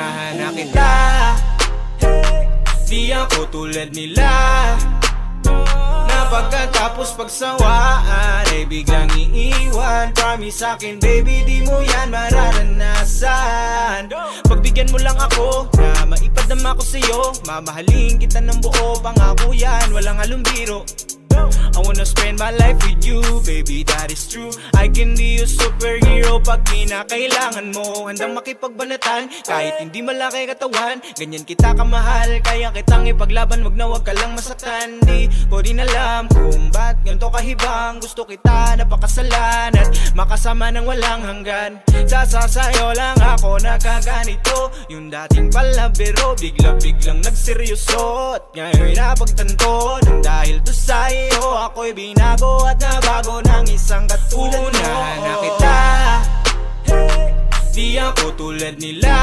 Unahan na kita, di ako tulad nila, na pagkatapos pagsawaan ay biglang iiwan. Promise sa'kin baby, di mo yan mararanasan. Pagbigyan mo lang ako na maipadama ko sa'yo, mamahalin kita ng buo, pangako yan, walang halong biro. I wanna spend my life with you, baby, that is true. I can be a superhero pag kinakailangan mo. Handang makipagbanatan kahit hindi malaki katawan. Ganyan kita kamahal, kaya kitang ipaglaban. Wag na wag ka lang masaktan. Di ko din alam kung ba't ganito kahibang. Gusto kita napakasalan at makasama ng walang hanggan. Sasasayo lang ako nakaganito. Yung dating palabiro bigla-biglang nagseryoso. At ngayon napagtanto nang dahil to sa'yo ako'y binago at nabago ng isang katulad mo. Unahan na kita, di ako tulad nila,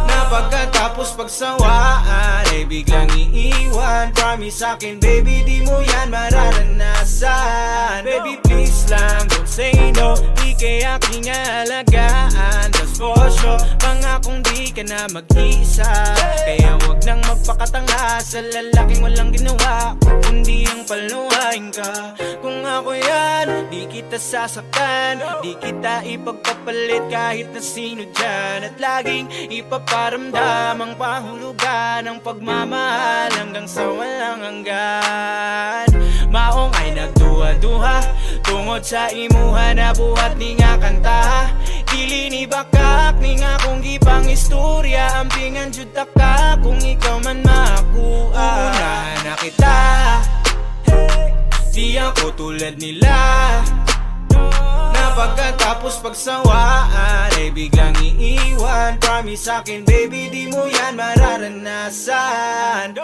na pagkatapos pagsawaan ay biglang iiwan. Promise sa'kin baby, di mo yan mararanasan. Baby please lang, don't say no, di kaya aking alagaan. Cause for sure, pangakong di ka na mag-iisa. Kaya wag nang magpakatanga sa lalaking walang ginawa, kundi ang paluhain ka. Kung ako yan, di kita sasaktan, di kita ipagpapalit kahit na sino dyan. At laging ipaparamdam ang pahulugan ng pagmamahal hanggang sa walang hanggan. Maong ay nagduha-duha tungod sa imuha na buhat ni nga kanta. Dili ni bakak ni nga kung gipang istorya, ampingan jud ta ka kung ikaw man makuha. Unahan na kita, di ako tulad nila, na pagkatapos pagsawaan ay biglang iiwan. Promise sa'kin baby, di mo yan mararanasan.